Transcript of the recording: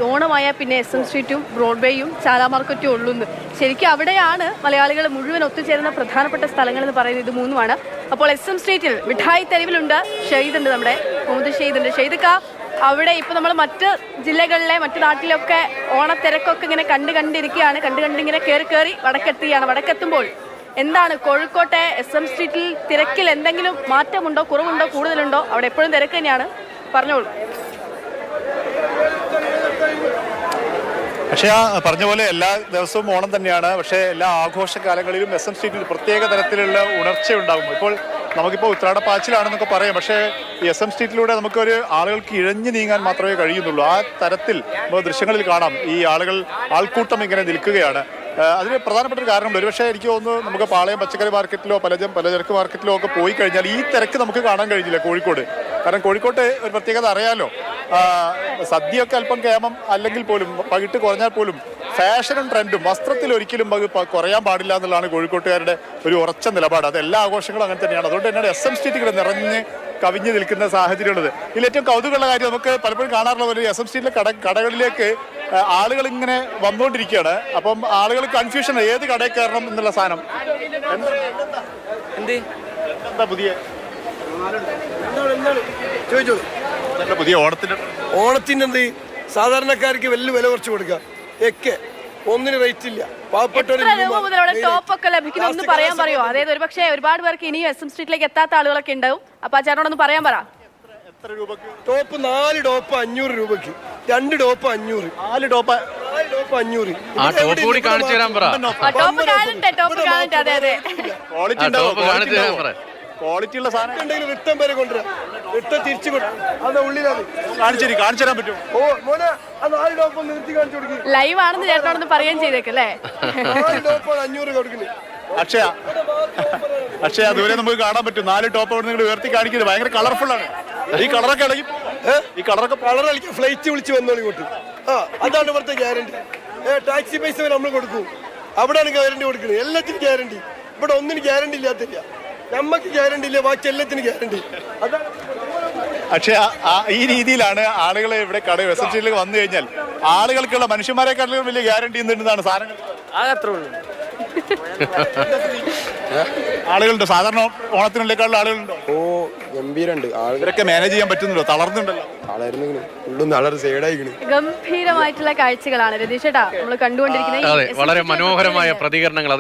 ഓണമായ പിന്നെ SM സ്ട്രീറ്റും ബ്രോഡ്വേയും ചാല മാർക്കറ്റും ഉള്ളൂന്ന്. ശരിക്കും അവിടെയാണ് മലയാളികൾ മുഴുവൻ ഒത്തുചേരുന്ന പ്രധാനപ്പെട്ട സ്ഥലങ്ങൾ എന്ന് പറയുന്നത് ഇത് മൂന്നുമാണ്. അപ്പോൾ SM സ്ട്രീറ്റിൽ മിഠായി തെരുവിലുണ്ട്, ഷെയ്ദുണ്ട്, നമ്മുടെ മുഹമ്മദ് ഷെയ്ദുണ്ട്. ഷെയ്ദക്ക, അവിടെ ഇപ്പോൾ നമ്മൾ മറ്റ് ജില്ലകളിലെ മറ്റു നാട്ടിലൊക്കെ ഓണത്തിരക്കൊക്കെ ഇങ്ങനെ കണ്ടിരിക്കുകയാണ്. കണ്ടിങ്ങനെ കയറി വടക്കെത്തുകയാണ്. വടക്കെത്തുമ്പോൾ എന്താണ് കോഴിക്കോട്ടെ SM സ്ട്രീറ്റിൽ തിരക്കിൽ എന്തെങ്കിലും മാറ്റമുണ്ടോ, കുറവുണ്ടോ, കൂടുതലുണ്ടോ? അവിടെ എപ്പോഴും തിരക്ക് തന്നെയാണ്, പറഞ്ഞോളൂ. പക്ഷേ പറഞ്ഞ പോലെ എല്ലാ ദിവസവും ഓണം തന്നെയാണ്. പക്ഷേ എല്ലാ ആഘോഷകാലങ്ങളിലും SM സ്ട്രീറ്റിൽ പ്രത്യേക തരത്തിലുള്ള ഉണർച്ചയുണ്ടാകും. ഇപ്പോൾ നമുക്കിപ്പോൾ ഉത്രാടപ്പാച്ചിലാണെന്നൊക്കെ പറയാം. പക്ഷേ ഈ SM സ്ട്രീറ്റിലൂടെ നമുക്കൊരു ആളുകൾക്ക് ഇഴഞ്ഞു നീങ്ങാൻ മാത്രമേ കഴിയുന്നുള്ളൂ. ആ തരത്തിൽ ദൃശ്യങ്ങളിൽ കാണാം ഈ ആൾക്കൂട്ടം ഇങ്ങനെ നിൽക്കുകയാണ്. അതിന് പ്രധാനപ്പെട്ട ഒരു കാരണമുണ്ട്. ഒരുപക്ഷെ എനിക്ക് തോന്നുന്നു നമുക്ക് പാളയം പച്ചക്കറി മാർക്കറ്റിലോ പലചരക്ക് മാർക്കറ്റിലോ ഒക്കെ പോയി കഴിഞ്ഞാൽ ഈ തിരക്ക് നമുക്ക് കാണാൻ കഴിഞ്ഞില്ല കോഴിക്കോട്. കാരണം കോഴിക്കോട്ട് ഒരു പ്രത്യേകത അറിയാലോ, സദ്യയൊക്കെ അല്പം കേമം അല്ലെങ്കിൽ പോലും പകിട്ട് കുറഞ്ഞാൽ പോലും ഫാഷനും ട്രെൻഡും വസ്ത്രത്തിൽ ഒരിക്കലും അത് കുറയാൻ പാടില്ല എന്നുള്ളതാണ് കോഴിക്കോട്ടുകാരുടെ ഒരു ഉറച്ച നിലപാട്. അത് എല്ലാ ആഘോഷങ്ങളും അങ്ങനെ തന്നെയാണ്. അതുകൊണ്ട് തന്നെയാണ് SM സ്ട്രീറ്റ് ഇവിടെ നിറഞ്ഞ് കവിഞ്ഞ് നിൽക്കുന്ന സാഹചര്യമുള്ളത്. ഇതിൽ ഏറ്റവും കൗതുകമുള്ള കാര്യം നമുക്ക് പലപ്പോഴും കാണാറുള്ള പോലെ SM സ്ട്രീറ്റിലെ കടകളിലേക്ക് ആളുകൾ ഇങ്ങനെ വന്നുകൊണ്ടിരിക്കുകയാണ്. അപ്പം ആളുകൾ കൺഫ്യൂഷൻ, ഏത് കടയിൽ കയറണം എന്നുള്ള സാധനം. എന്താ പുതിയ പുതിയ ഓണത്തിന്റെ എന്ത് സാധാരണക്കാർക്ക് വലിയ വില കുറച്ച് കൊടുക്കുക, ഒക്കെ ഒന്നിന് റേറ്റ് ഇല്ല. ടോപ്പൊക്കെ ലഭിക്കുന്നു പറയാൻ പറയോ? അതായത് ഒരു പക്ഷേ ഒരുപാട് പേർക്ക് ഇനിയും SM സ്ട്രീറ്റിലേക്ക് എത്താത്ത ആളുകളൊക്കെ ഉണ്ടാവും. അപ്പൊ ആ ചേട്ടനോടൊന്ന് പറയാൻ പറ. ടോപ്പ് 4 ടോപ്പ് 500 രൂപക്ക്, 2 ടോപ്പ് 500, 4 ടോപ്പ് 500. ക്വാളിറ്റി ഉള്ള സാധനം റിട്ടേൺ വരെ കൊണ്ടുവരാം, റിട്ടേൺ തിരിച്ചു കൊടുക്കും. ഉള്ളിലാണ് കാണിച്ചു തരാൻ പറ്റും. ഓ മോനെ, ആ 4 ടോപ്പ് നിർത്തി കാണിച്ചു കൊടുക്കും. ലൈവ് ആണെന്ന് ചേട്ടനോടൊന്ന് പറയുകയും ചെയ്തേക്കല്ലേ. 4 ടോപ്പാണ് 500 കൊടുക്കുന്നത്. അക്ഷയ ദൂരെ നമുക്ക് കാണാൻ പറ്റും. 4 ടോപ്പ് അവിടെ നിങ്ങൾ ഉയർത്തി കാണിക്കുന്നത് ഭയങ്കര കളർഫുൾ ആണ്. ഈ കളറൊക്കെ ഇളകി, ഈ കളറൊക്കെ ഫ്ലൈറ്റ് വിളിച്ച് വന്നോളി ഇങ്ങോട്ട്. അതാണ് ഇവിടുത്തെ ഗ്യാരണ്ടി. ടാക്സി പൈസ നമ്മൾ കൊടുക്കും, അവിടെയാണ് ഗ്യാരണ്ടി കൊടുക്കുന്നത്. എല്ലാത്തിനും ഗ്യാരണ്ടി. ഇവിടെ ഒന്നിനും ഗ്യാരണ്ടി ഇല്ലാത്തില്ല. നമ്മക്ക് ഗ്യാരണ്ടി ഇല്ല, ബാക്കി എല്ലാത്തിനും ഗ്യാരണ്ടി. അതാണ്. പക്ഷേ ഈ രീതിയിലാണ് ആളുകളെ ഇവിടെ SM സ്ട്രീറ്റിലേക്ക് വന്നു കഴിഞ്ഞാൽ ആളുകൾക്കുള്ള മനുഷ്യന്മാരെക്കാട്ടിലും വലിയ ഗ്യാരണ്ടി എന്താണ് സാധനങ്ങൾ. ആളുകളുണ്ടോ? സാധാരണ ഓണത്തിനുള്ളിലേക്കാളുള്ള ആളുകളുണ്ടോ? ഓ ഗംഭീരണ്ട്. ഇവരൊക്കെ മാനേജ് ചെയ്യാൻ പറ്റുന്നുണ്ടോ? തളർന്നുണ്ടല്ലോ. ഗംഭീരമായിട്ടുള്ള കാഴ്ചകളാണ് രതീഷേട്ടാ നമ്മൾ കണ്ടുകൊണ്ടിരിക്കുന്നത്. വളരെ മനോഹരമായ പ്രതികരണങ്ങൾ.